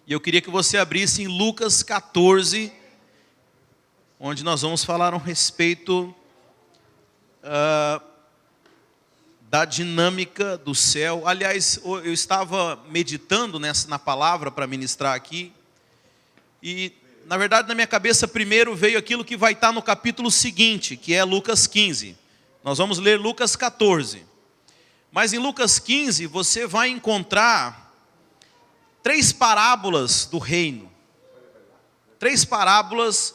E eu queria que você abrisse em Lucas 14, onde nós vamos falar a respeito da dinâmica do céu. Aliás, eu estava meditando na palavra para ministrar aqui. E, na verdade, na minha cabeça primeiro veio aquilo que vai estar no capítulo seguinte, que é Lucas 15. Nós vamos ler Lucas 14. Mas em Lucas 15 você vai encontrar 3 parábolas do reino. 3 parábolas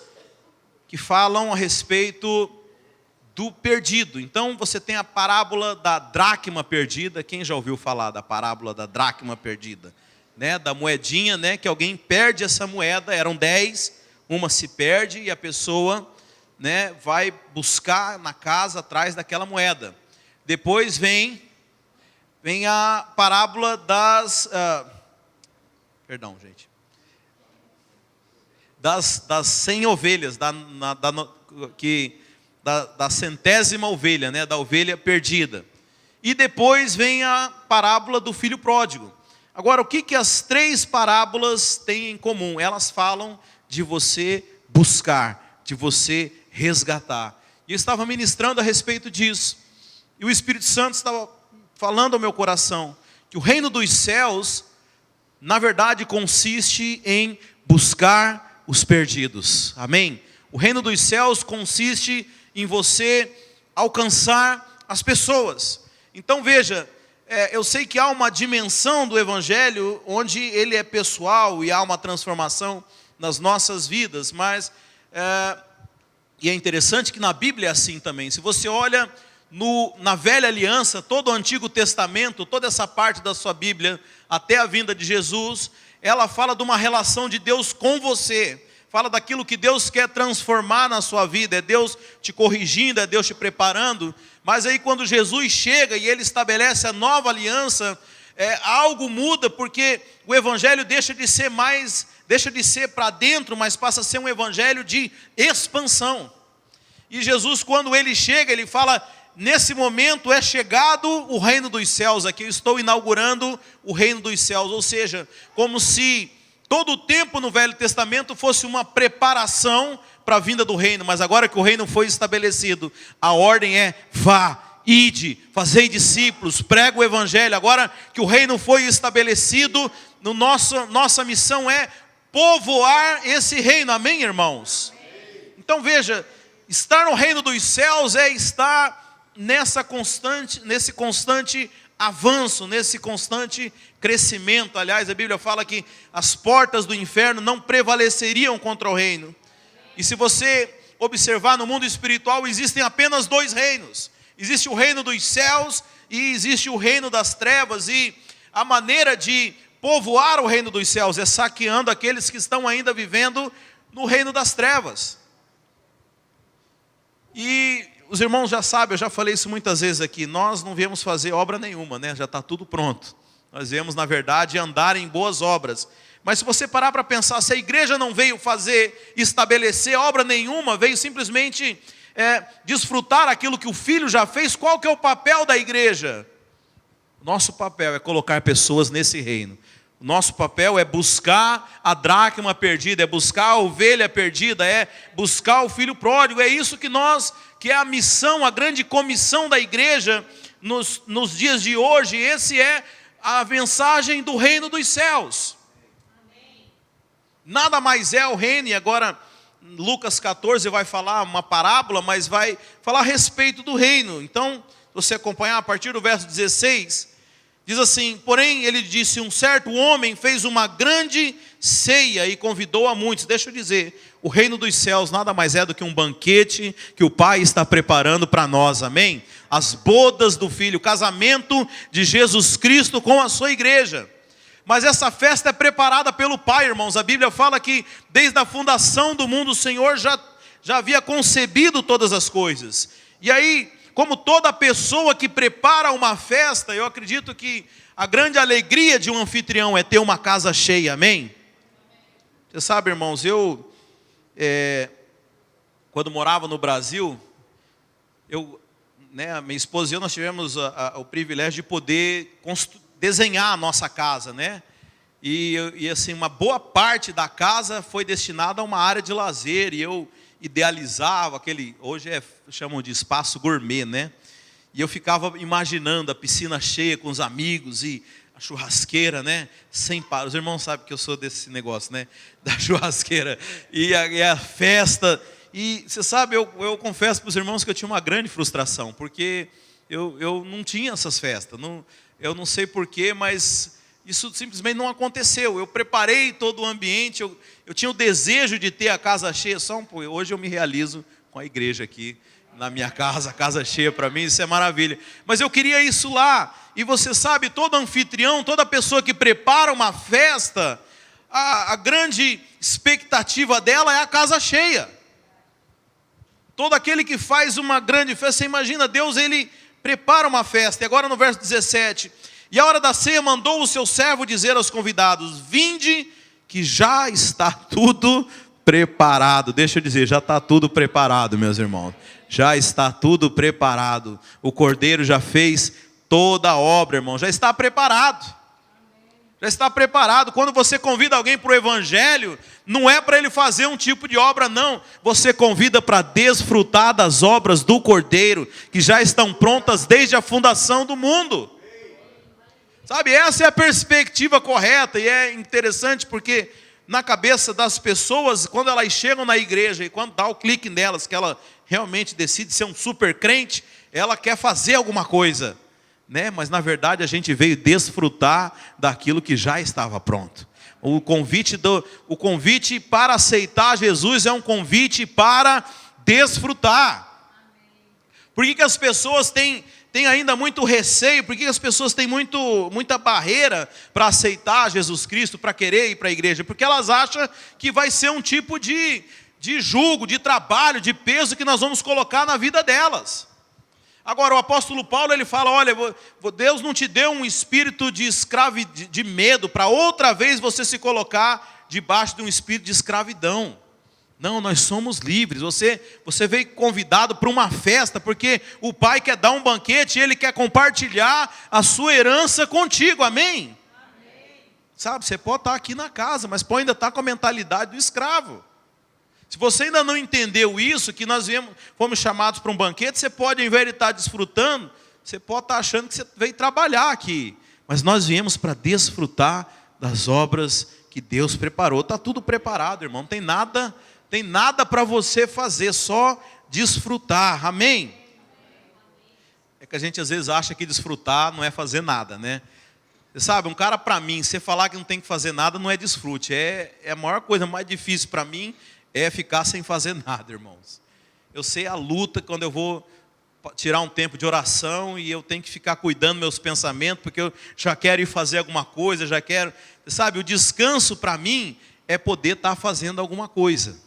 que falam a respeito do perdido. Então você tem a parábola da dracma perdida. Quem já ouviu falar da parábola da dracma perdida? Né? Da moedinha, né? Que alguém perde essa moeda, eram 10, uma se perde e a pessoa, né, vai buscar na casa atrás daquela moeda. Depois vem a parábola das... das 100 ovelhas, da 100ª ovelha, né, da ovelha perdida. E depois vem a parábola do filho pródigo. Agora, o que as 3 parábolas têm em comum? Elas falam de você buscar, de você resgatar. E eu estava ministrando a respeito disso. E o Espírito Santo estava falando ao meu coração que o reino dos céus, na verdade, consiste em buscar os perdidos. Amém? O reino dos céus consiste em você alcançar as pessoas. Então veja, eu sei que há uma dimensão do Evangelho onde ele é pessoal e há uma transformação nas nossas vidas, mas e é interessante que na Bíblia é assim também. Se você olha na velha aliança, todo o Antigo Testamento, toda essa parte da sua Bíblia, até a vinda de Jesus, ela fala de uma relação de Deus com você, fala daquilo que Deus quer transformar na sua vida, é Deus te corrigindo, é Deus te preparando. Mas aí quando Jesus chega e ele estabelece a nova aliança, algo muda, porque o Evangelho deixa de ser para dentro, mas passa a ser um Evangelho de expansão. E Jesus, quando ele chega, ele fala: nesse momento é chegado o reino dos céus, aqui eu estou inaugurando o reino dos céus. Ou seja, como se todo o tempo no Velho Testamento fosse uma preparação para a vinda do reino, mas agora que o reino foi estabelecido, a ordem é: vá, ide, fazei discípulos, prega o evangelho. Agora que o reino foi estabelecido, nossa missão é povoar esse reino. Amém, irmãos? Então veja, estar no reino dos céus é estar nesse constante avanço, nesse constante crescimento. Aliás, a Bíblia fala que as portas do inferno não prevaleceriam contra o reino. E se você observar no mundo espiritual, existem apenas 2 reinos. Existe o reino dos céus e existe o reino das trevas. E a maneira de povoar o reino dos céus é saqueando aqueles que estão ainda vivendo no reino das trevas. E os irmãos já sabem, eu já falei isso muitas vezes aqui, nós não viemos fazer obra nenhuma, né? Já está tudo pronto. Nós viemos, na verdade, andar em boas obras. Mas se você parar para pensar, se a igreja não veio estabelecer obra nenhuma, veio simplesmente desfrutar aquilo que o Filho já fez, qual que é o papel da igreja? Nosso papel é colocar pessoas nesse reino. O nosso papel é buscar a dracma perdida, é buscar a ovelha perdida, é buscar o filho pródigo. É isso que é a missão, a grande comissão da igreja nos dias de hoje. Esse é a mensagem do reino dos céus. Amém. Nada mais é o reino. E agora Lucas 14 vai falar uma parábola, mas vai falar a respeito do reino. Então, se você acompanhar a partir do verso 16... diz assim: porém ele disse, um certo homem fez uma grande ceia e convidou a muitos. Deixa eu dizer, o reino dos céus nada mais é do que um banquete que o Pai está preparando para nós, amém? As bodas do Filho, o casamento de Jesus Cristo com a sua igreja. Mas essa festa é preparada pelo Pai, irmãos. A Bíblia fala que desde a fundação do mundo o Senhor já havia concebido todas as coisas. E aí, como toda pessoa que prepara uma festa, eu acredito que a grande alegria de um anfitrião é ter uma casa cheia, amém? Você sabe, irmãos, eu, quando morava no Brasil, minha esposa e eu, nós tivemos o privilégio de poder desenhar a nossa casa, né? E assim, uma boa parte da casa foi destinada a uma área de lazer, e eu idealizava aquele, hoje chamam de espaço gourmet, né? E eu ficava imaginando a piscina cheia com os amigos e a churrasqueira, né? Sem parar. Os irmãos sabem que eu sou desse negócio, né? Da churrasqueira e a festa. E você sabe, eu confesso para os irmãos que eu tinha uma grande frustração, porque eu não tinha essas festas. Eu não sei porquê, mas isso simplesmente não aconteceu. Eu preparei todo o ambiente, eu tinha o desejo de ter a casa cheia. Hoje eu me realizo com a igreja aqui na minha casa, a casa cheia para mim, isso é maravilha. Mas eu queria isso lá. E você sabe, todo anfitrião, toda pessoa que prepara uma festa, a grande expectativa dela é a casa cheia. Todo aquele que faz uma grande festa, você imagina, Deus, ele prepara uma festa. E agora no verso 17, e a hora da ceia mandou o seu servo dizer aos convidados: vinde, que já está tudo preparado. Deixa eu dizer, já está tudo preparado, meus irmãos. Já está tudo preparado. O Cordeiro já fez toda a obra, irmão. Já está preparado. Já está preparado. Quando você convida alguém para o Evangelho, não é para ele fazer um tipo de obra, não. Você convida para desfrutar das obras do Cordeiro, que já estão prontas desde a fundação do mundo. Sabe, essa é a perspectiva correta. E é interessante porque na cabeça das pessoas, quando elas chegam na igreja e quando dá o clique nelas, que ela realmente decide ser um super crente, ela quer fazer alguma coisa, né? Mas na verdade a gente veio desfrutar daquilo que já estava pronto. O convite para aceitar Jesus é um convite para desfrutar. Por que as pessoas têm ainda muito receio? Por que as pessoas têm muita barreira para aceitar Jesus Cristo, para querer ir para a igreja? Porque elas acham que vai ser um tipo de jugo, de trabalho, de peso que nós vamos colocar na vida delas. Agora o apóstolo Paulo, ele fala: olha, Deus não te deu um espírito de medo, para outra vez você se colocar debaixo de um espírito de escravidão. Não, nós somos livres. Você veio convidado para uma festa, porque o pai quer dar um banquete e ele quer compartilhar a sua herança contigo, amém? Amém. Sabe, você pode estar aqui na casa, mas pode ainda estar com a mentalidade do escravo. Se você ainda não entendeu isso, que nós fomos chamados para um banquete, você pode, ao invés de estar desfrutando, você pode estar achando que você veio trabalhar aqui. Mas nós viemos para desfrutar das obras que Deus preparou. Está tudo preparado, irmão. Não tem nada para você fazer, só desfrutar, amém? É que a gente às vezes acha que desfrutar não é fazer nada, né? Você sabe, um cara para mim, você falar que não tem que fazer nada não é desfrute. É a maior coisa mais difícil para mim é ficar sem fazer nada, irmãos. Eu sei a luta quando eu vou tirar um tempo de oração e eu tenho que ficar cuidando dos meus pensamentos, porque eu já quero ir fazer alguma coisa, já quero... Sabe, o descanso para mim é poder estar fazendo alguma coisa.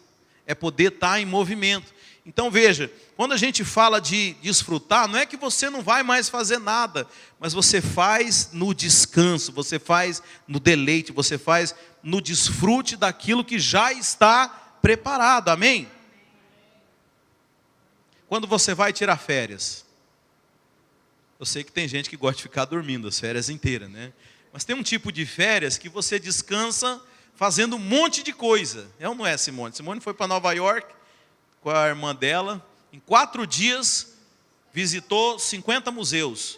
É poder estar em movimento. Então veja, quando a gente fala de desfrutar, não é que você não vai mais fazer nada, mas você faz no descanso, você faz no deleite, você faz no desfrute daquilo que já está preparado, amém? Quando você vai tirar férias, eu sei que tem gente que gosta de ficar dormindo as férias inteiras, né? Mas tem um tipo de férias que você descansa fazendo um monte de coisa. É ou não é, Simone? Simone foi para Nova York com a irmã dela. Em 4 dias, visitou 50 museus.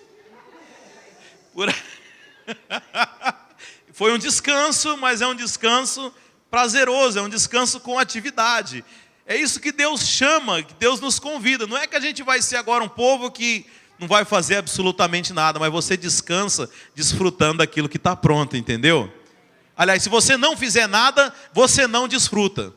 Foi um descanso, mas é um descanso prazeroso, é um descanso com atividade. É isso que Deus chama, que Deus nos convida. Não é que a gente vai ser agora um povo que não vai fazer absolutamente nada, mas você descansa desfrutando daquilo que está pronto, entendeu? Aliás, se você não fizer nada, você não desfruta.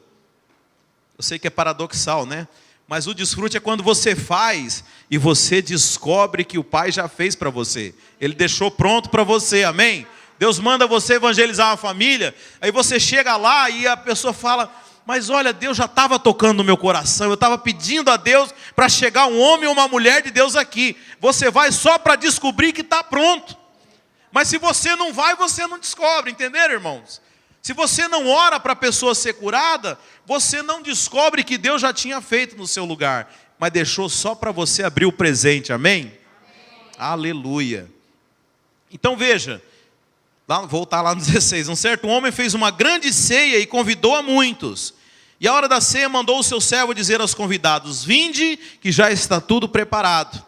Eu sei que é paradoxal, né? Mas o desfrute é quando você faz e você descobre que o Pai já fez para você. Ele deixou pronto para você, amém? Deus manda você evangelizar uma família, aí você chega lá e a pessoa fala: mas olha, Deus já estava tocando no meu coração, eu estava pedindo a Deus para chegar um homem ou uma mulher de Deus aqui. Você vai só para descobrir que está pronto. Mas se você não vai, você não descobre, entenderam, irmãos? Se você não ora para a pessoa ser curada, você não descobre que Deus já tinha feito no seu lugar, mas deixou só para você abrir o presente, amém? Amém. Aleluia. Então veja, Voltar lá no 16. Um certo homem fez uma grande ceia e convidou a muitos. E à hora da ceia mandou o seu servo dizer aos convidados: vinde, que já está tudo preparado.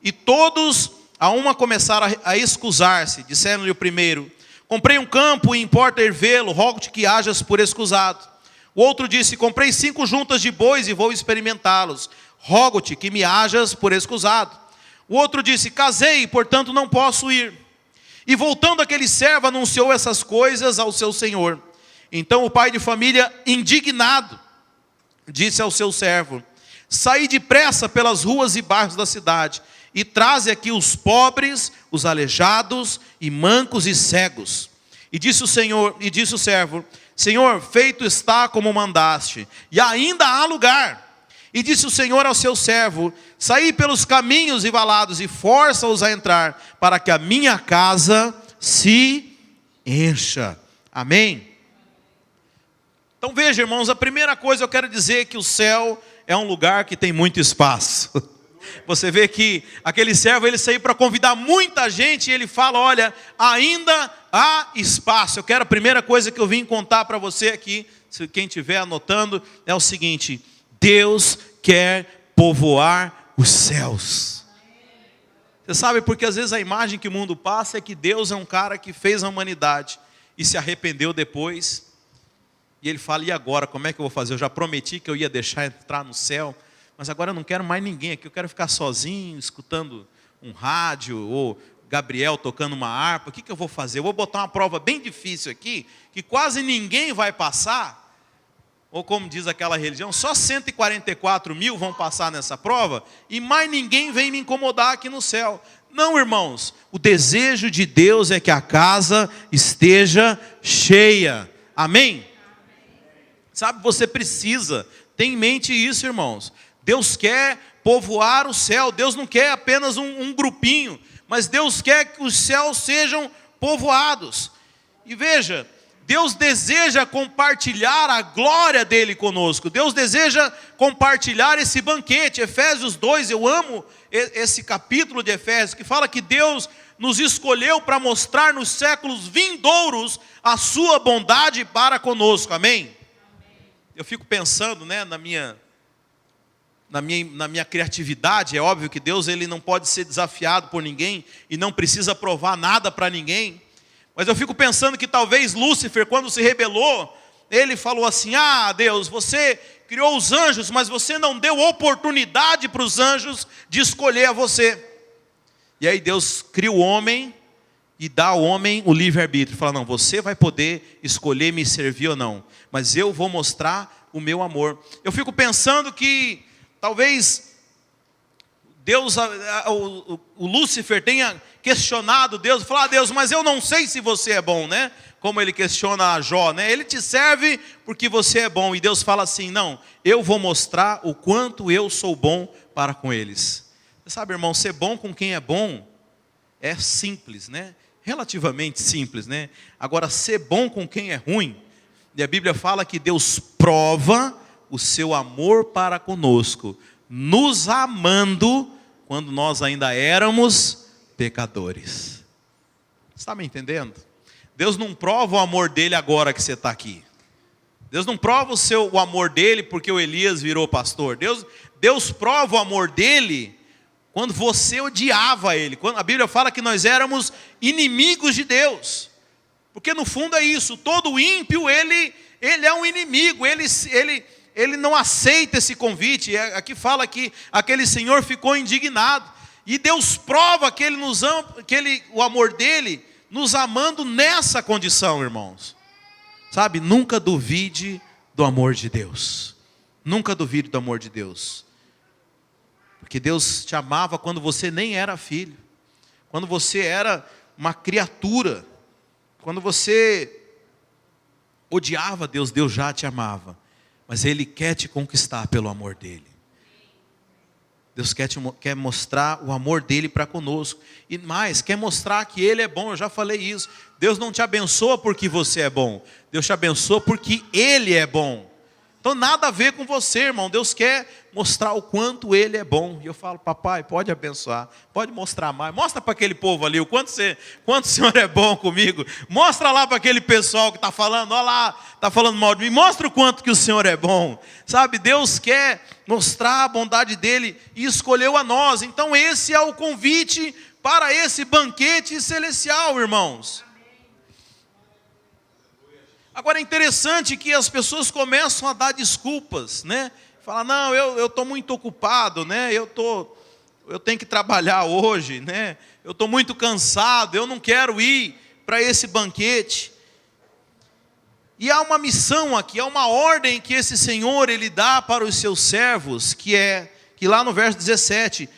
E todos a uma começaram a escusar-se. Disseram-lhe o primeiro: comprei um campo e importa ervê-lo, rogo-te que hajas por escusado. O outro disse: comprei 5 juntas de bois e vou experimentá-los, rogo-te que me hajas por escusado. O outro disse: casei, portanto não posso ir. E voltando aquele servo, anunciou essas coisas ao seu senhor. Então o pai de família, indignado, disse ao seu servo: saí depressa pelas ruas e bairros da cidade, e traze aqui os pobres, os aleijados, e mancos e cegos. E disse o servo: Senhor, feito está como mandaste, e ainda há lugar. E disse o Senhor ao seu servo: saí pelos caminhos e valados, e força-os a entrar, para que a minha casa se encha. Amém? Então veja, irmãos, a primeira coisa eu quero dizer é que o céu é um lugar que tem muito espaço. Você vê que aquele servo, ele saiu para convidar muita gente, e ele fala: olha, ainda há espaço. A primeira coisa que eu vim contar para você aqui, se quem estiver anotando, é o seguinte: Deus quer povoar os céus. Você sabe, porque às vezes a imagem que o mundo passa é que Deus é um cara que fez a humanidade e se arrependeu depois. E ele fala: e agora, como é que eu vou fazer? Eu já prometi que eu ia deixar entrar no céu, mas agora eu não quero mais ninguém aqui, eu quero ficar sozinho, escutando um rádio, ou Gabriel tocando uma harpa. O que eu vou fazer? Eu vou botar uma prova bem difícil aqui, que quase ninguém vai passar. Ou como diz aquela religião, só 144 mil vão passar nessa prova, e mais ninguém vem me incomodar aqui no céu. Não, irmãos, o desejo de Deus é que a casa esteja cheia. Amém? Sabe, você precisa ter em mente isso, irmãos. Deus quer povoar o céu. Deus não quer apenas um grupinho, mas Deus quer que os céus sejam povoados. E veja, Deus deseja compartilhar a glória dele conosco. Deus deseja compartilhar esse banquete. Efésios 2, eu amo esse capítulo de Efésios, que fala que Deus nos escolheu para mostrar nos séculos vindouros a sua bondade para conosco. Amém? Eu fico pensando, né, na minha criatividade. É óbvio que Deus, ele não pode ser desafiado por ninguém e não precisa provar nada para ninguém. Mas eu fico pensando que talvez Lúcifer, quando se rebelou, ele falou assim: ah, Deus, você criou os anjos, mas você não deu oportunidade para os anjos de escolher a você. E aí Deus cria o homem e dá ao homem o livre-arbítrio. Fala: não, você vai poder escolher me servir ou não, mas eu vou mostrar o meu amor. Eu fico pensando que talvez Deus, o Lúcifer tenha questionado Deus, falar: ah, Deus, mas eu não sei se você é bom, né? Como ele questiona a Jó, né? Ele te serve porque você é bom. E Deus fala assim: não, eu vou mostrar o quanto eu sou bom para com eles. Você sabe, irmão, ser bom com quem é bom é simples, né? Relativamente simples, né? Agora, ser bom com quem é ruim, e a Bíblia fala que Deus prova o seu amor para conosco, nos amando quando nós ainda éramos pecadores. Está me entendendo? Deus não prova o amor dele agora que você está aqui. Deus não prova o amor dele porque o Elias virou pastor. Deus prova o amor dele quando você odiava ele. Quando a Bíblia fala que nós éramos inimigos de Deus. Porque no fundo é isso. Todo ímpio, ele é um inimigo. Ele não aceita esse convite. Aqui fala que aquele senhor ficou indignado. E Deus prova que ele nos ama, o amor dele, nos amando nessa condição, irmãos. Sabe, nunca duvide do amor de Deus. Nunca duvide do amor de Deus. Porque Deus te amava quando você nem era filho. Quando você era uma criatura. Quando você odiava Deus, Deus já te amava. Mas Ele quer te conquistar pelo amor dEle. Deus quer mostrar o amor dEle para conosco. E mais, quer mostrar que Ele é bom. Eu já falei isso. Deus não te abençoa porque você é bom. Deus te abençoa porque Ele é bom. Então nada a ver com você, irmão. Deus quer mostrar o quanto Ele é bom. E eu falo, papai, pode abençoar, pode mostrar mais. Mostra para aquele povo ali o quanto o Senhor é bom comigo. Mostra lá para aquele pessoal que está falando, olha lá, está falando mal de mim. Mostra o quanto que o Senhor é bom. Sabe, Deus quer mostrar a bondade dEle e escolheu a nós. Então esse é o convite para esse banquete celestial, irmãos. Agora é interessante que as pessoas começam a dar desculpas, né? Fala, não, eu estou muito ocupado, né? Eu tenho que trabalhar hoje, né? Eu estou muito cansado, eu não quero ir para esse banquete. E há uma missão aqui, há uma ordem que esse Senhor, Ele dá para os seus servos, que lá no verso 17,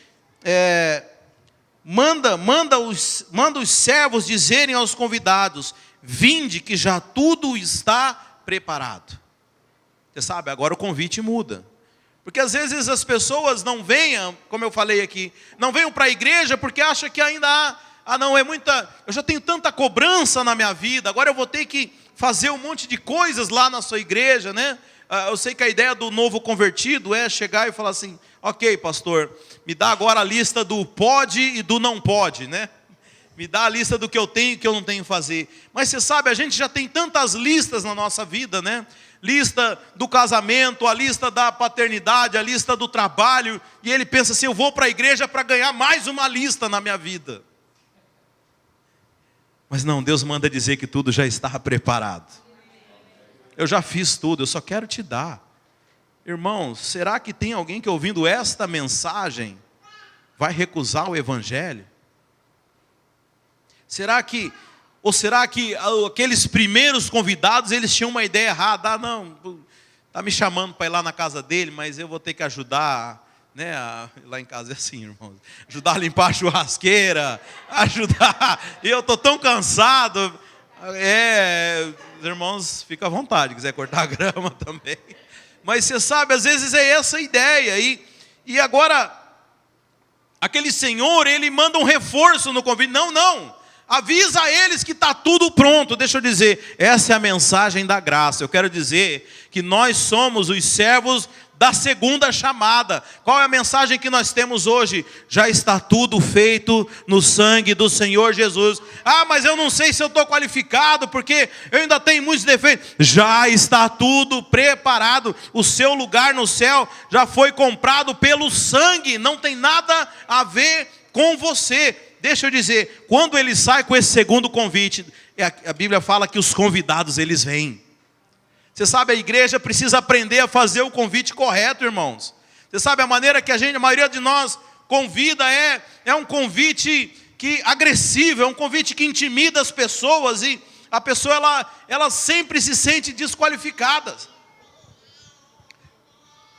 manda os servos dizerem aos convidados, vinde que já tudo está preparado. Você sabe, agora o convite muda. Porque às vezes as pessoas não venham, como eu falei aqui, não venham para a igreja porque acham que ainda eu já tenho tanta cobrança na minha vida, agora eu vou ter que fazer um monte de coisas lá na sua igreja, né? Eu sei que a ideia do novo convertido é chegar e falar assim, ok, pastor, me dá agora a lista do pode e do não pode, né? Me dá a lista do que eu tenho e que eu não tenho que fazer. Mas você sabe, a gente já tem tantas listas na nossa vida, né? Lista do casamento, a lista da paternidade, a lista do trabalho. E ele pensa assim, eu vou para a igreja para ganhar mais uma lista na minha vida. Mas não, Deus manda dizer que tudo já está preparado. Eu já fiz tudo, eu só quero te dar. Irmãos, será que tem alguém que ouvindo esta mensagem vai recusar o evangelho? Será que aqueles primeiros convidados, eles tinham uma ideia errada? Não, está me chamando para ir lá na casa dele, mas eu vou ter que ajudar, né? Lá em casa é assim, irmãos. Ajudar a limpar a churrasqueira, e eu estou tão cansado. Irmãos, fica à vontade, quiser cortar a grama também. Mas você sabe, às vezes é essa a ideia. E agora, aquele senhor, ele manda um reforço no convite. Não. Avisa a eles que está tudo pronto. Deixa eu dizer, essa é a mensagem da graça. Eu quero dizer que nós somos os servos da segunda chamada. Qual é a mensagem que nós temos hoje? Já está tudo feito no sangue do Senhor Jesus. Ah, mas eu não sei se eu estou qualificado, porque eu ainda tenho muitos defeitos. Já está tudo preparado. O seu lugar no céu já foi comprado pelo sangue. Não tem nada a ver com você. Deixa eu dizer, quando ele sai com esse segundo convite, a Bíblia fala que os convidados, eles vêm. Você sabe, a igreja precisa aprender a fazer o convite correto, irmãos. Você sabe, a maneira que a maioria de nós convida é um convite agressivo, é um convite que intimida as pessoas, e a pessoa, ela sempre se sente desqualificada.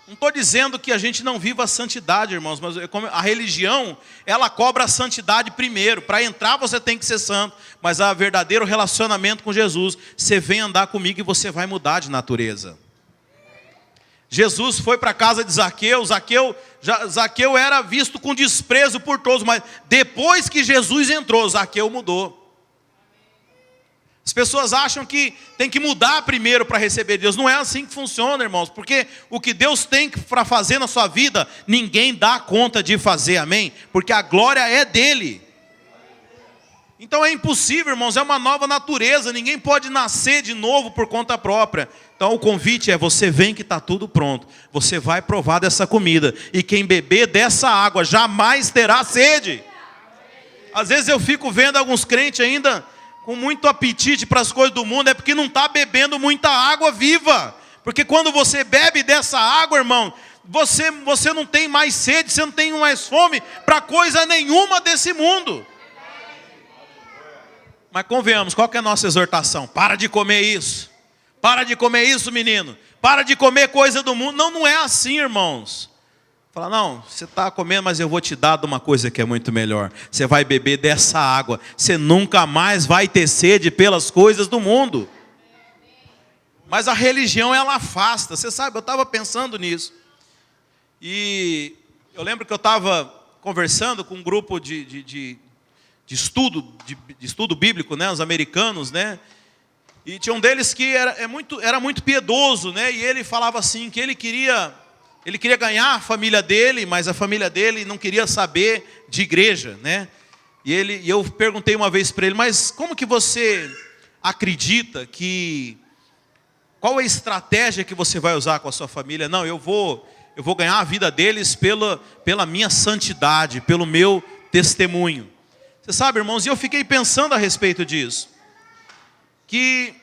Não estou dizendo que a gente não viva a santidade, irmãos, mas a religião, ela cobra a santidade primeiro. Para entrar você tem que ser santo, mas o verdadeiro relacionamento com Jesus, você vem andar comigo e você vai mudar de natureza. Jesus foi para a casa de Zaqueu. Zaqueu era visto com desprezo por todos, mas depois que Jesus entrou, Zaqueu mudou. As pessoas acham que tem que mudar primeiro para receber Deus. Não é assim que funciona, irmãos. Porque o que Deus tem para fazer na sua vida, ninguém dá conta de fazer, amém? Porque a glória é dele. Então é impossível, irmãos, é uma nova natureza. Ninguém pode nascer de novo por conta própria. Então o convite é, você vem que está tudo pronto. Você vai provar dessa comida. E quem beber dessa água jamais terá sede. Às vezes eu fico vendo alguns crentes ainda com muito apetite para as coisas do mundo, é porque não está bebendo muita água viva. Porque quando você bebe dessa água, irmão, você não tem mais sede, você não tem mais fome para coisa nenhuma desse mundo. Mas convenhamos, qual que é a nossa exortação? Para de comer isso. Para de comer isso, menino. Para de comer coisa do mundo. Não é assim, irmãos. Fala, não, você está comendo, mas eu vou te dar de uma coisa que é muito melhor. Você vai beber dessa água. Você nunca mais vai ter sede pelas coisas do mundo. Mas a religião, ela afasta. Você sabe, eu estava pensando nisso. E eu lembro que eu estava conversando com um grupo de estudo bíblico, né, os americanos, né? E tinha um deles que era muito piedoso, né? E ele falava assim, que ele queria ganhar a família dele, mas a família dele não queria saber de igreja, né? E eu perguntei uma vez para ele, mas como que você acredita que... Qual é a estratégia que você vai usar com a sua família? Não, eu vou ganhar a vida deles pela minha santidade, pelo meu testemunho. Você sabe, irmãos, e eu fiquei pensando a respeito disso. Que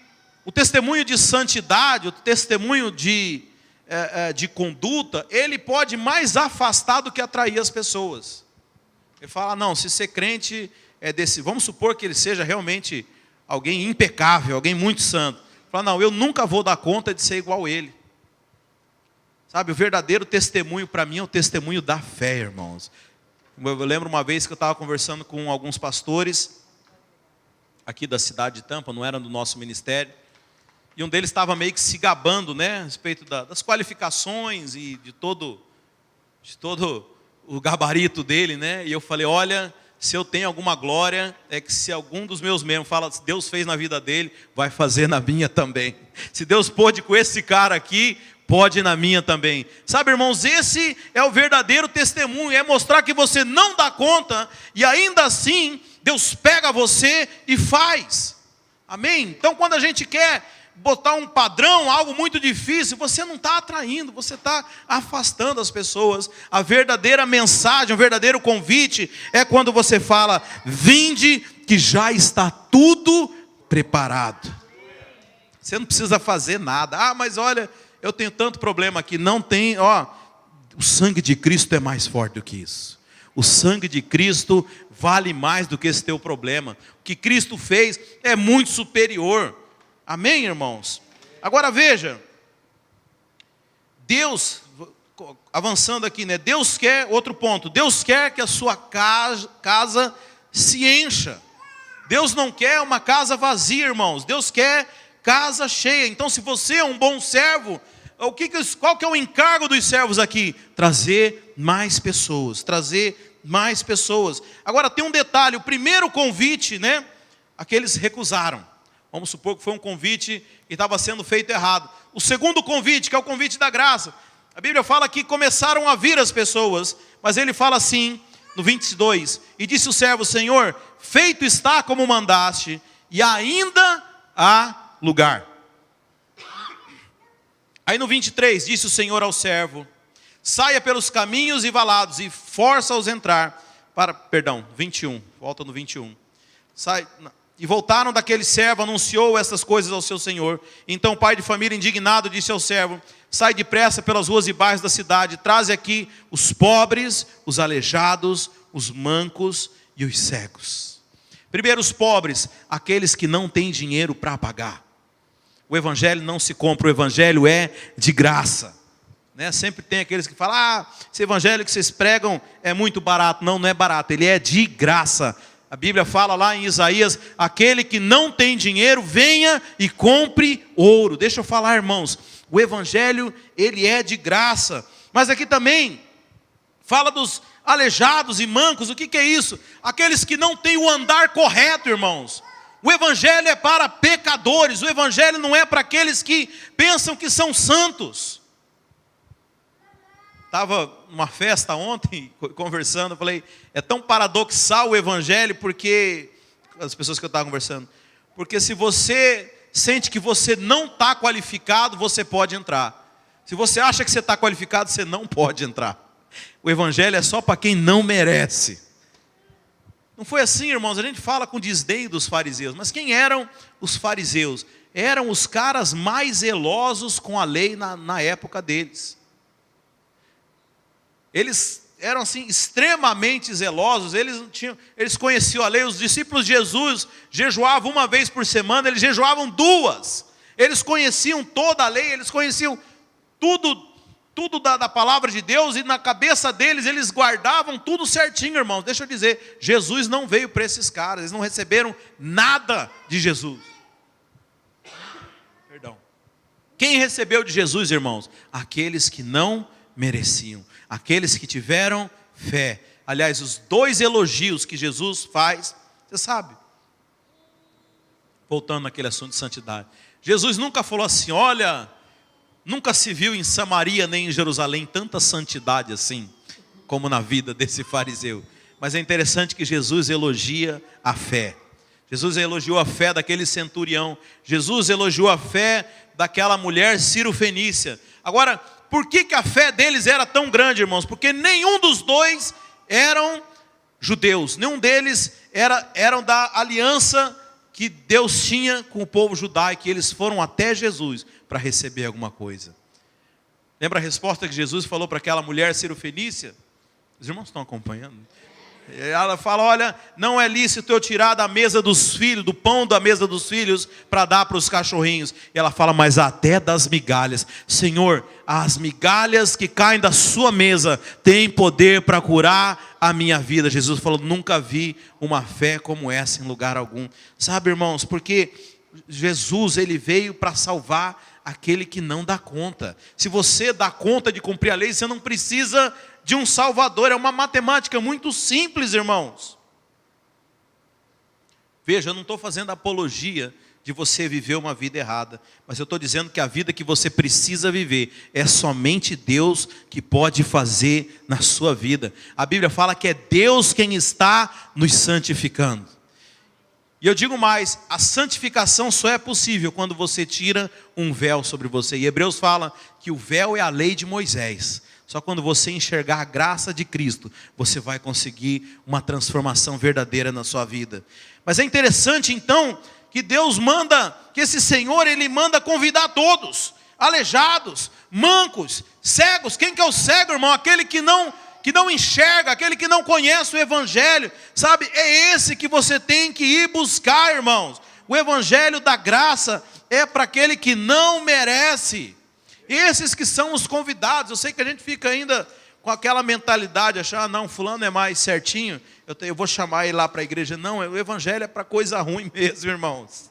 o testemunho de santidade, o testemunho de conduta, ele pode mais afastar do que atrair as pessoas. Ele fala, não, se ser crente é desse... Vamos supor que ele seja realmente alguém impecável, alguém muito santo. Fala, não, eu nunca vou dar conta de ser igual a ele. Sabe, o verdadeiro testemunho para mim é o testemunho da fé, irmãos. Eu lembro uma vez que eu estava conversando com alguns pastores aqui da cidade de Tampa, não era do nosso ministério, e um deles estava meio que se gabando, né, a respeito das qualificações e de todo o gabarito dele, né, e eu falei, olha, se eu tenho alguma glória, é que se algum dos meus membros fala, se Deus fez na vida dele, vai fazer na minha também. Se Deus pôde com esse cara aqui, pode na minha também. Sabe, irmãos, esse é o verdadeiro testemunho, é mostrar que você não dá conta, e ainda assim, Deus pega você e faz. Amém? Então, quando a gente quer botar um padrão, algo muito difícil, você não está atraindo, você está afastando as pessoas. A verdadeira mensagem, o verdadeiro convite é quando você fala, vinde que já está tudo preparado. Você não precisa fazer nada. Ah, mas olha, eu tenho tanto problema aqui. Não tem, o sangue de Cristo é mais forte do que isso. O sangue de Cristo vale mais do que esse teu problema. O que Cristo fez é muito superior. Amém, irmãos? Agora veja, Deus, avançando aqui, né? Deus quer, outro ponto, Deus quer que a sua casa se encha. Deus não quer uma casa vazia, irmãos. Deus quer casa cheia. Então, se você é um bom servo, qual que é o encargo dos servos aqui? Trazer mais pessoas, trazer mais pessoas. Agora tem um detalhe, o primeiro convite, né? Aqueles recusaram. Vamos supor que foi um convite e estava sendo feito errado. O segundo convite, que é o convite da graça. A Bíblia fala que começaram a vir as pessoas, mas ele fala assim, no 22, e disse o servo, Senhor, feito está como mandaste, e ainda há lugar. Aí no 23, disse o Senhor ao servo, saia pelos caminhos e valados, e força-os entrar, 21, volta no 21. E voltaram daquele servo, anunciou essas coisas ao seu senhor. Então o pai de família, indignado, disse ao servo, sai depressa pelas ruas e bairros da cidade, traze aqui os pobres, os aleijados, os mancos e os cegos. Primeiro os pobres, aqueles que não têm dinheiro para pagar. O evangelho não se compra, o evangelho é de graça. Né? Sempre tem aqueles que falam, esse evangelho que vocês pregam é muito barato. Não, não é barato, ele é de graça. A Bíblia fala lá em Isaías, aquele que não tem dinheiro, venha e compre ouro. Deixa eu falar, irmãos, o evangelho, ele é de graça. Mas aqui também, fala dos aleijados e mancos, o que é isso? Aqueles que não têm o andar correto, irmãos. O evangelho é para pecadores, o evangelho não é para aqueles que pensam que são santos. Estava numa festa ontem, conversando, eu falei, é tão paradoxal o evangelho, porque, as pessoas que eu estava conversando, porque se você sente que você não está qualificado, você pode entrar. Se você acha que você está qualificado, você não pode entrar. O evangelho é só para quem não merece. Não foi assim, irmãos, a gente fala com desdém dos fariseus, mas quem eram os fariseus? Eram os caras mais zelosos com a lei na época deles. Eles eram assim extremamente zelosos, eles conheciam a lei. Os discípulos de Jesus jejuavam uma vez por semana, eles jejuavam duas. Eles conheciam toda a lei, eles conheciam tudo da palavra de Deus, e na cabeça deles eles guardavam tudo certinho, irmãos. Deixa eu dizer, Jesus não veio para esses caras, eles não receberam nada de Jesus. Perdão. Quem recebeu de Jesus, irmãos? Aqueles que não mereciam, aqueles que tiveram fé. Aliás, os dois elogios que Jesus faz, você sabe, Voltando naquele assunto de santidade. Jesus nunca falou assim, olha, nunca se viu em Samaria nem em Jerusalém tanta santidade assim, como na vida desse fariseu. Mas é interessante que Jesus elogia a fé. Jesus elogiou a fé daquele centurião. Jesus elogiou a fé daquela mulher Ciro-fenícia. Agora, por que a fé deles era tão grande, irmãos? Porque nenhum dos dois eram judeus. Nenhum deles eram da aliança que Deus tinha com o povo judaico. E eles foram até Jesus para receber alguma coisa. Lembra a resposta que Jesus falou para aquela mulher Ciro-fenícia? Os irmãos estão acompanhando? Ela fala, olha, não é lícito eu tirar da mesa dos filhos, do pão da mesa dos filhos, para dar para os cachorrinhos. E ela fala, mas até das migalhas. Senhor, as migalhas que caem da sua mesa têm poder para curar a minha vida. Jesus falou, nunca vi uma fé como essa em lugar algum. Sabe, irmãos, porque Jesus, ele veio para salvar aquele que não dá conta. Se você dá conta de cumprir a lei, você não precisa de um salvador. É uma matemática muito simples, irmãos. Veja, eu não estou fazendo apologia de você viver uma vida errada, mas eu estou dizendo que a vida que você precisa viver é somente Deus que pode fazer na sua vida. A Bíblia fala que é Deus quem está nos santificando. E eu digo mais, a santificação só é possível quando você tira um véu sobre você. E Hebreus fala que o véu é a lei de Moisés. Só quando você enxergar a graça de Cristo, você vai conseguir uma transformação verdadeira na sua vida. Mas é interessante então, que Deus manda, que esse Senhor, Ele manda convidar todos. Aleijados, mancos, cegos. Quem que é o cego, irmão? Aquele que não enxerga, aquele que não conhece o Evangelho. Sabe, é esse que você tem que ir buscar, irmãos. O Evangelho da graça é para aquele que não merece. Esses que são os convidados. Eu sei que a gente fica ainda com aquela mentalidade, achar, não, fulano é mais certinho, eu vou chamar ele lá para a igreja. Não, o Evangelho é para coisa ruim mesmo, irmãos.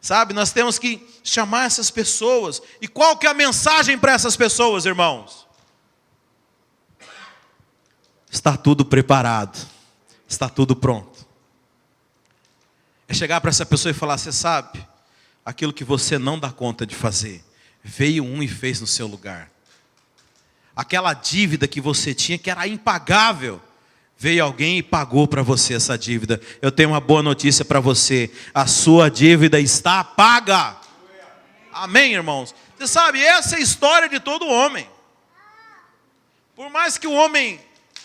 Sabe, nós temos que chamar essas pessoas. E qual que é a mensagem para essas pessoas, irmãos? Está tudo preparado, está tudo pronto. É chegar para essa pessoa e falar, você sabe, aquilo que você não dá conta de fazer, veio um e fez no seu lugar. Aquela dívida que você tinha, que era impagável, veio alguém e pagou para você essa dívida. Eu tenho uma boa notícia para você, a sua dívida está paga. Amém, irmãos? Você sabe, essa é a história de todo homem. Por mais que o homem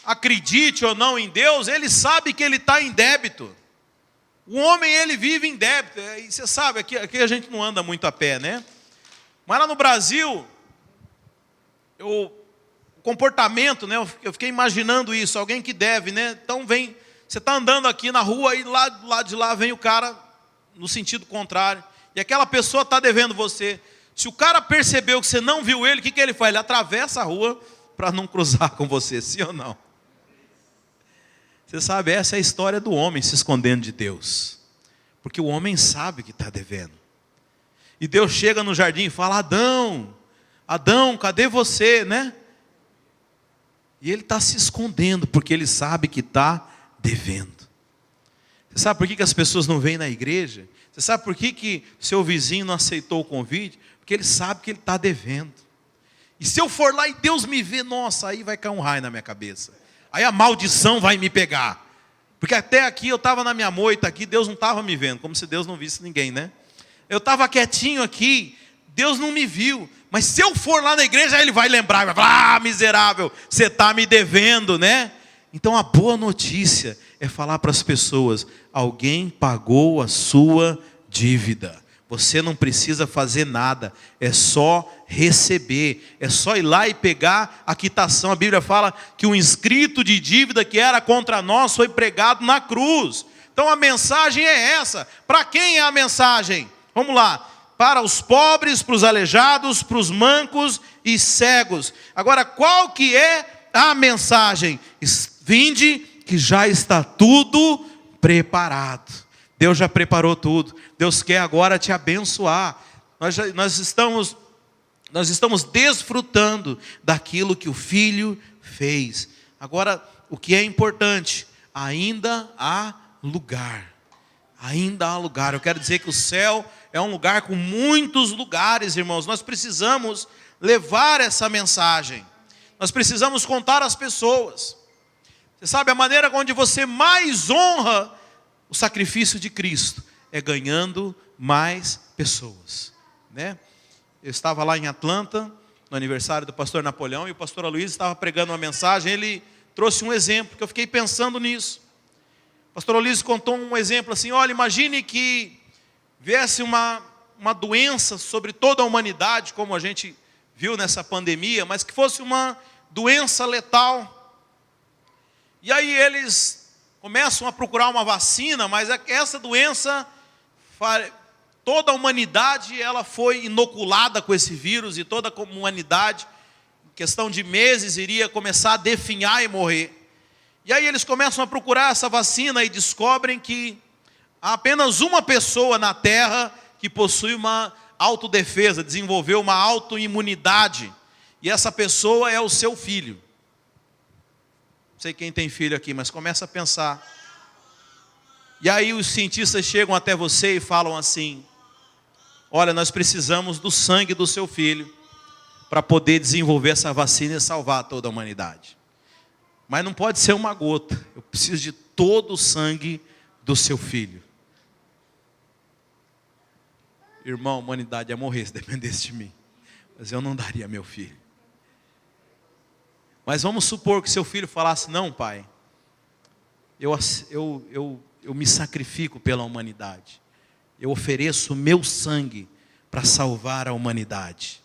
acredite ou não em Deus, ele sabe que ele está em débito. O homem, ele vive em débito. E você sabe, aqui a gente não anda muito a pé, né? Mas lá no Brasil, o comportamento, né? Eu fiquei imaginando isso, alguém que deve, né? Então vem, você está andando aqui na rua e lá de lá vem o cara no sentido contrário. E aquela pessoa está devendo você. Se o cara percebeu que você não viu ele, o que ele faz? Ele atravessa a rua para não cruzar com você, sim ou não? Você sabe, essa é a história do homem se escondendo de Deus. Porque o homem sabe que está devendo. E Deus chega no jardim e fala, Adão, cadê você, né? E ele está se escondendo, porque ele sabe que está devendo. Você sabe por que as pessoas não vêm na igreja? Você sabe por que seu vizinho não aceitou o convite? Porque ele sabe que ele está devendo. E se eu for lá e Deus me vê, nossa, aí vai cair um raio na minha cabeça. Aí a maldição vai me pegar. Porque até aqui eu estava na minha moita aqui, Deus não estava me vendo, como se Deus não visse ninguém, né? Eu estava quietinho aqui, Deus não me viu. Mas se eu for lá na igreja, aí Ele vai lembrar, vai falar, miserável, você está me devendo, né? Então a boa notícia é falar para as pessoas, alguém pagou a sua dívida. Você não precisa fazer nada, é só receber, é só ir lá e pegar a quitação. A Bíblia fala que o inscrito de dívida que era contra nós foi pregado na cruz. Então a mensagem é essa. Para quem é a mensagem? Vamos lá. Para os pobres, para os aleijados, para os mancos e cegos. Agora, qual que é a mensagem? Vinde que já está tudo preparado. Deus já preparou tudo. Deus quer agora te abençoar. Nós estamos desfrutando daquilo que o Filho fez. Agora, o que é importante? Ainda há lugar. ainda há lugar. Eu quero dizer que o céu é um lugar com muitos lugares, irmãos. Nós precisamos levar essa mensagem. Nós precisamos contar às pessoas. Você sabe, a maneira onde você mais honra o sacrifício de Cristo é ganhando mais pessoas, né? Eu estava lá em Atlanta, no aniversário do pastor Napoleão, e o pastor Aloysio estava pregando uma mensagem. Ele trouxe um exemplo, que eu fiquei pensando nisso. O pastor Aloysio contou um exemplo assim: olha, imagine que viesse uma doença sobre toda a humanidade, como a gente viu nessa pandemia, mas que fosse uma doença letal. E aí eles começam a procurar uma vacina, mas essa doença, toda a humanidade ela foi inoculada com esse vírus, e toda a humanidade, em questão de meses, iria começar a definhar e morrer. E aí eles começam a procurar essa vacina e descobrem que há apenas uma pessoa na Terra que possui uma autodefesa, desenvolveu uma autoimunidade. E essa pessoa é o seu filho. Não sei quem tem filho aqui, mas começa a pensar. E aí os cientistas chegam até você e falam assim: olha, nós precisamos do sangue do seu filho para poder desenvolver essa vacina e salvar toda a humanidade. Mas não pode ser uma gota. Eu preciso de todo o sangue do seu filho. Irmão, a humanidade ia morrer se dependesse de mim. Mas eu não daria meu filho. Mas vamos supor que seu filho falasse: não, pai, eu me sacrifico pela humanidade. Eu ofereço o meu sangue para salvar a humanidade.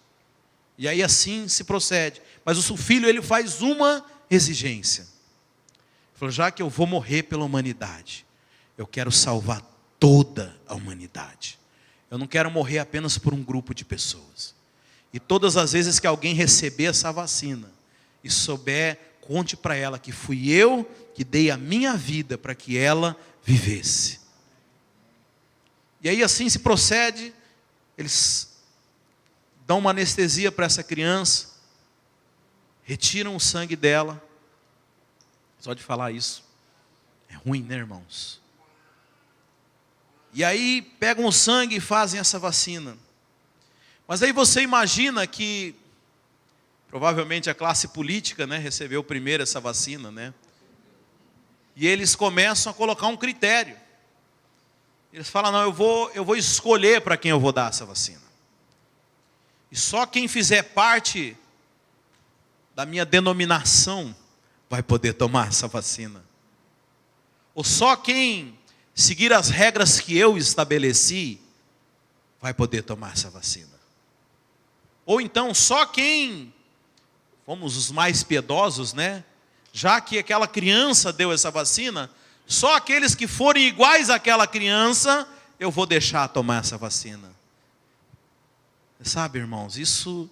E aí assim se procede. Mas o seu filho, ele faz uma exigência. Ele falou: já que eu vou morrer pela humanidade, eu quero salvar toda a humanidade. Eu não quero morrer apenas por um grupo de pessoas. E todas as vezes que alguém receber essa vacina e souber, conte para ela que fui eu que dei a minha vida para que ela vivesse. E aí assim se procede. Eles dão uma anestesia para essa criança, retiram o sangue dela. Só de falar isso é ruim, né, irmãos? E aí pegam o sangue e fazem essa vacina. Mas aí você imagina que provavelmente a classe política, né, recebeu primeiro essa vacina, né? E eles começam a colocar um critério. Eles falam: não, eu vou escolher para quem eu vou dar essa vacina. E só quem fizer parte da minha denominação vai poder tomar essa vacina. Ou só quem seguir as regras que eu estabeleci vai poder tomar essa vacina. Ou então só quem, fomos os mais piedosos, né? Já que aquela criança deu essa vacina, só aqueles que forem iguais àquela criança, eu vou deixar tomar essa vacina. Sabe, irmãos, isso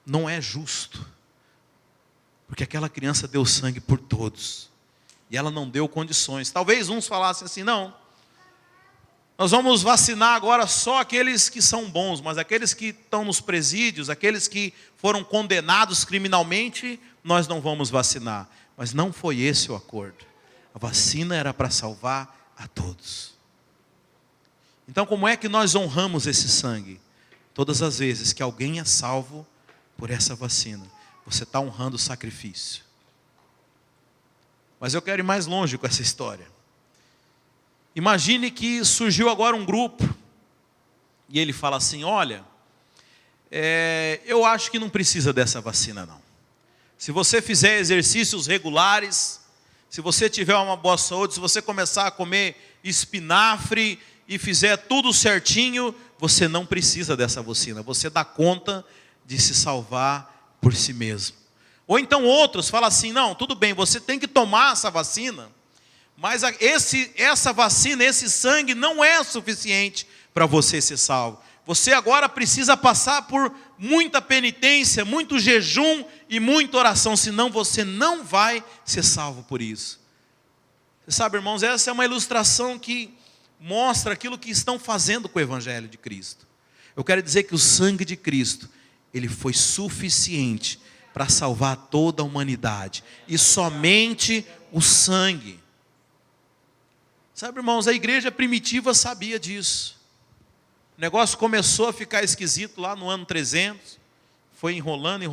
não é justo. Porque aquela criança deu sangue por todos. E ela não deu condições. Talvez uns falassem assim: não, nós vamos vacinar agora só aqueles que são bons, mas aqueles que estão nos presídios, aqueles que foram condenados criminalmente, nós não vamos vacinar. Mas não foi esse o acordo. A vacina era para salvar a todos. Então, como é que nós honramos esse sangue? Todas as vezes que alguém é salvo por essa vacina, você está honrando o sacrifício. Mas eu quero ir mais longe com essa história. Imagine que surgiu agora um grupo, e ele fala assim: olha, eu acho que não precisa dessa vacina não. Se você fizer exercícios regulares, se você tiver uma boa saúde, se você começar a comer espinafre e fizer tudo certinho, você não precisa dessa vacina. Você dá conta de se salvar por si mesmo. Ou então outros falam assim: não, tudo bem, você tem que tomar essa vacina, mas essa vacina, esse sangue não é suficiente para você ser salvo. Você agora precisa passar por muita penitência, muito jejum e muita oração, senão você não vai ser salvo por isso. Você sabe, irmãos, essa é uma ilustração que mostra aquilo que estão fazendo com o Evangelho de Cristo. Eu quero dizer que o sangue de Cristo, ele foi suficiente para salvar toda a humanidade. E somente o sangue. Sabe, irmãos, a igreja primitiva sabia disso. O negócio começou a ficar esquisito lá no ano 300, foi enrolando.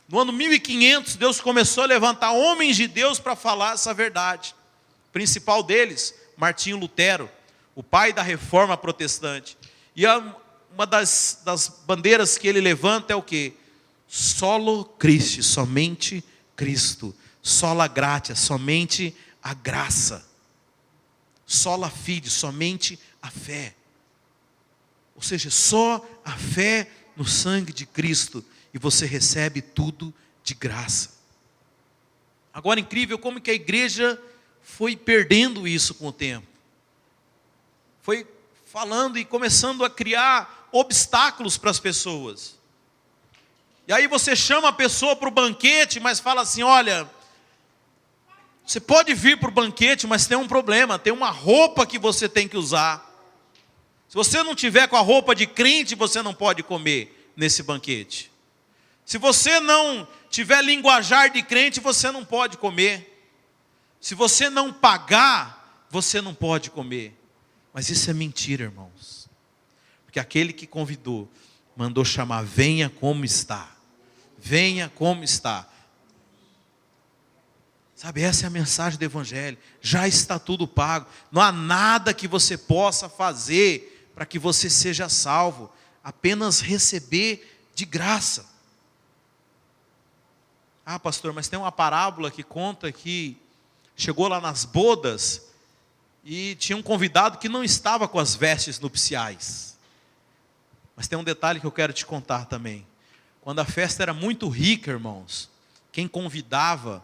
No ano 1500, Deus começou a levantar homens de Deus para falar essa verdade. O principal deles, Martinho Lutero, o pai da reforma protestante. E uma das bandeiras que ele levanta é o quê? Solo Christi, somente Cristo. Sola gratia, somente a graça. Sola fide, somente a fé. Ou seja, só a fé no sangue de Cristo e você recebe tudo de graça. Agora, incrível como que a igreja foi perdendo isso com o tempo. Foi falando e começando a criar obstáculos para as pessoas. E aí você chama a pessoa para o banquete, mas fala assim, olha, você pode vir para o banquete, mas tem um problema, tem uma roupa que você tem que usar. Se você não tiver com a roupa de crente, você não pode comer nesse banquete. Se você não tiver linguajar de crente, você não pode comer. Se você não pagar, você não pode comer. Mas isso é mentira, irmãos. Porque aquele que convidou, mandou chamar, venha como está. Venha como está. Sabe, essa é a mensagem do Evangelho. Já está tudo pago. Não há nada que você possa fazer para que você seja salvo. Apenas receber de graça. Ah, pastor, mas tem uma parábola que conta que chegou lá nas bodas e tinha um convidado que não estava com as vestes nupciais. Mas tem um detalhe que eu quero te contar também. Quando a festa era muito rica, irmãos, quem convidava,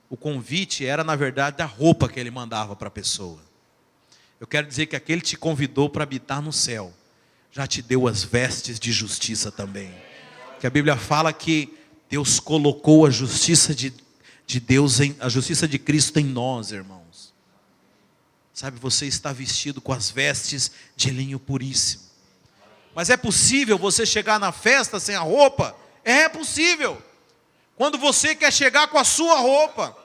o convite era na verdade a roupa que ele mandava para a pessoa. Eu quero dizer que aquele te convidou para habitar no céu, já te deu as vestes de justiça também. Que a Bíblia fala que Deus colocou a justiça de Deus, a justiça de Cristo em nós, irmãos. Sabe, você está vestido com as vestes de linho puríssimo. Mas é possível você chegar na festa sem a roupa? É possível. Quando você quer chegar com a sua roupa.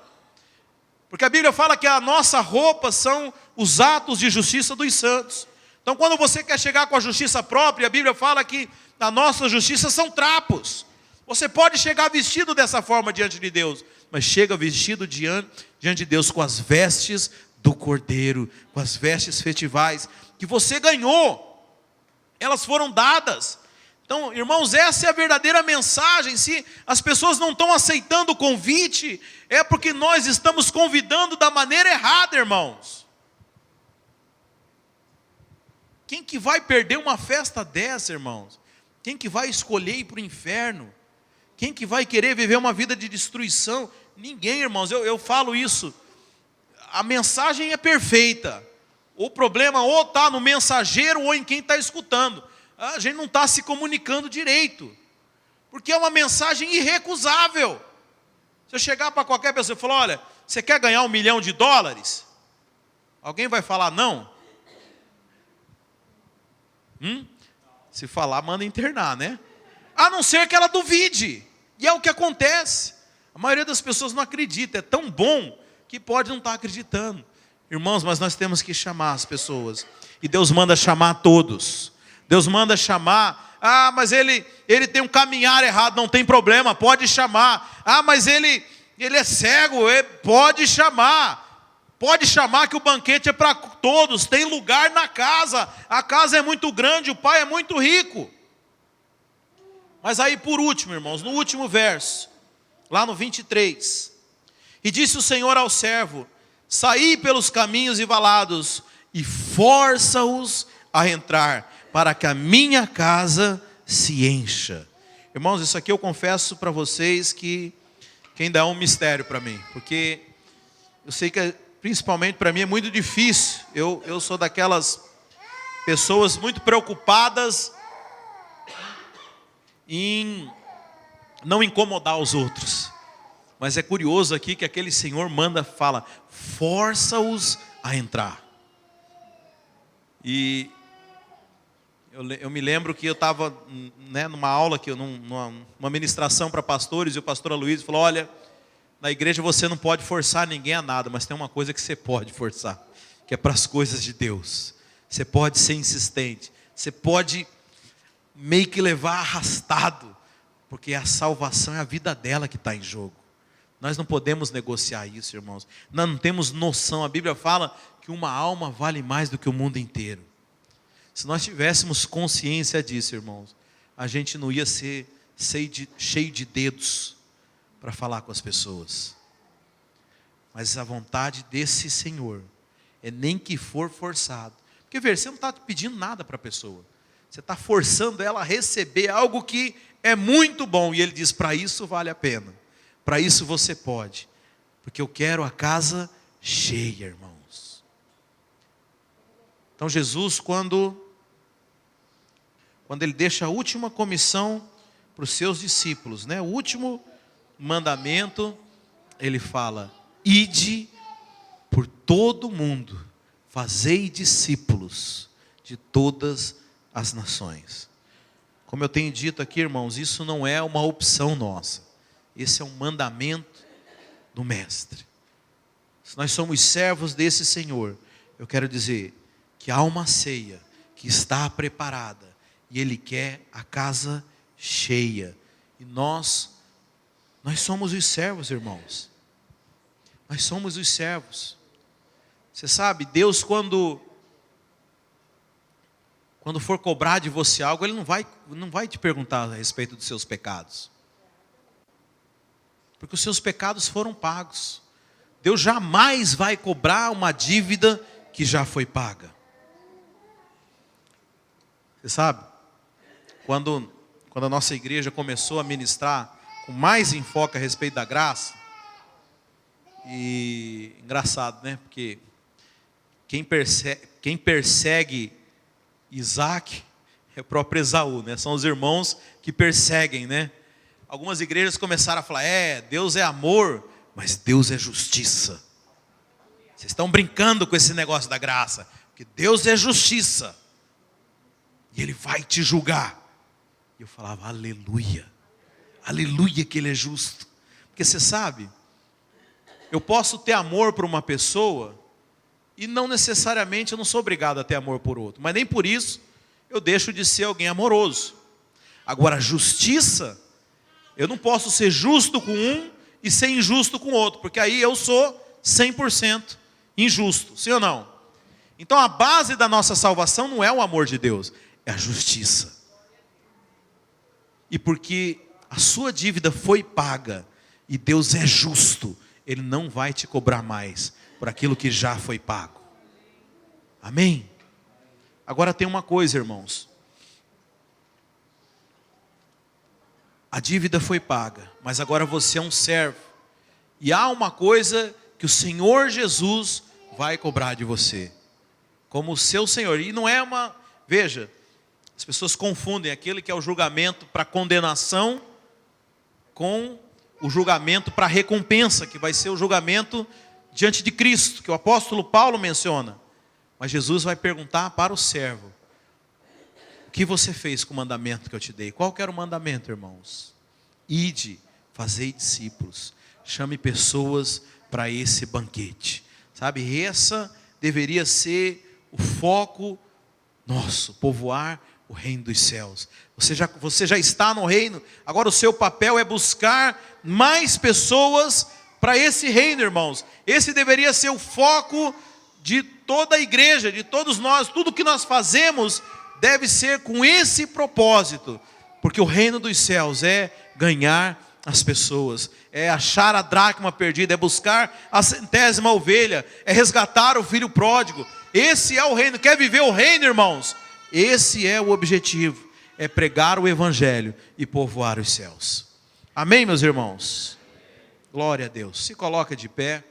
Porque a Bíblia fala que a nossa roupa são os atos de justiça dos santos. Então quando você quer chegar com a justiça própria, a Bíblia fala que a nossa justiça são trapos. Você pode chegar vestido dessa forma diante de Deus, mas chega vestido diante de Deus com as vestes do Cordeiro, com as vestes festivais que você ganhou. Elas foram dadas. Então, irmãos, essa é a verdadeira mensagem. Se as pessoas não estão aceitando o convite, é porque nós estamos convidando da maneira errada, irmãos. Quem que vai perder uma festa dessa, irmãos? Quem que vai escolher ir para o inferno? Quem que vai querer viver uma vida de destruição? Ninguém, irmãos, eu falo isso. A mensagem é perfeita. O problema ou está no mensageiro ou em quem está escutando. A gente não está se comunicando direito. Porque é uma mensagem irrecusável. Se eu chegar para qualquer pessoa e falar, olha, você quer ganhar $1 milhão? Alguém vai falar não? Se falar, manda internar, né? A não ser que ela duvide. E é o que acontece. A maioria das pessoas não acredita. É tão bom que pode não estar acreditando. Irmãos, mas nós temos que chamar as pessoas. E Deus manda chamar todos. Deus manda chamar. Ah, mas ele tem um caminhar errado. Não tem problema, pode chamar. Ah, mas ele é cego. Pode chamar. Pode chamar que o banquete é para todos. Tem lugar na casa. A casa é muito grande, o pai é muito rico. Mas aí por último, irmãos, no último verso, lá no 23. E disse o Senhor ao servo, saí pelos caminhos e valados e força-os a entrar, para que a minha casa se encha. Irmãos, isso aqui eu confesso para vocês que ainda é um mistério para mim, porque eu sei que principalmente para mim é muito difícil. Eu sou daquelas pessoas muito preocupadas em não incomodar os outros. Mas é curioso aqui que aquele Senhor fala, força-os a entrar. E eu me lembro que eu estava numa aula, numa ministração para pastores, e o pastor Aloysio falou, olha, Na igreja você não pode forçar ninguém a nada, mas tem uma coisa que você pode forçar, que é para as coisas de Deus. Você pode ser insistente, você pode meio que levar arrastado, porque a salvação é a vida dela que está em jogo. Nós não podemos negociar isso, irmãos. Nós não temos noção. A Bíblia fala que uma alma vale mais do que o mundo inteiro. Se nós tivéssemos consciência disso, irmãos, a gente não ia ser cheio de dedos para falar com as pessoas. Mas a vontade desse Senhor é nem que for forçado. Porque veja, você não está pedindo nada para a pessoa. Você está forçando ela a receber algo que é muito bom. E Ele diz, para isso vale a pena. Para isso você pode. Porque eu quero a casa cheia, irmãos. Então Jesus, quando Ele deixa a última comissão para os seus discípulos, né? O último mandamento, Ele fala, ide por todo o mundo, fazei discípulos de todas as nações. Como eu tenho dito aqui, irmãos, isso não é uma opção nossa. Esse é um mandamento do Mestre. Se nós somos servos desse Senhor, eu quero dizer que há uma ceia que está preparada e Ele quer a casa cheia. E nós somos os servos, irmãos. Nós somos os servos. Você sabe, Deus quando for cobrar de você algo, Ele não vai te perguntar a respeito dos seus pecados. Porque os seus pecados foram pagos. Deus jamais vai cobrar uma dívida que já foi paga. Você sabe, quando a nossa igreja começou a ministrar com mais enfoque a respeito da graça, e engraçado, né? Porque quem persegue Isaac é o próprio Esaú, né? São os irmãos que perseguem, né? Algumas igrejas começaram a falar, Deus é amor, mas Deus é justiça. Vocês estão brincando com esse negócio da graça, porque Deus é justiça. E Ele vai te julgar. E eu falava, aleluia. Aleluia que Ele é justo. Porque você sabe, eu posso ter amor por uma pessoa, e não necessariamente eu não sou obrigado a ter amor por outro. Mas nem por isso eu deixo de ser alguém amoroso. Agora, justiça, eu não posso ser justo com um e ser injusto com o outro, porque aí eu sou 100% injusto, sim ou não? Então a base da nossa salvação não é o amor de Deus, é a justiça. E porque a sua dívida foi paga, e Deus é justo, Ele não vai te cobrar mais por aquilo que já foi pago. Amém? Agora tem uma coisa, irmãos. A dívida foi paga, mas agora você é um servo. E há uma coisa que o Senhor Jesus vai cobrar de você, como o seu Senhor. E não é uma... Veja, as pessoas confundem aquele que é o julgamento para condenação com o julgamento para recompensa, que vai ser o julgamento diante de Cristo, que o apóstolo Paulo menciona. Mas Jesus vai perguntar para o servo, o que você fez com o mandamento que eu te dei? Qual que era o mandamento, irmãos? Ide, fazei discípulos, chame pessoas para esse banquete. Sabe, essa deveria ser o foco nosso, povoar o reino dos céus. Você já está no reino, agora o seu papel é buscar mais pessoas para esse reino, irmãos. Esse deveria ser o foco de toda a igreja, de todos nós. Tudo que nós fazemos deve ser com esse propósito, porque o reino dos céus é ganhar as pessoas, é achar a dracma perdida, é buscar a 100ª ovelha, é resgatar o filho pródigo. Esse é o reino. Quer viver o reino, irmãos? Esse é o objetivo, é pregar o evangelho e povoar os céus. Amém, meus irmãos? Glória a Deus. Se coloca de pé.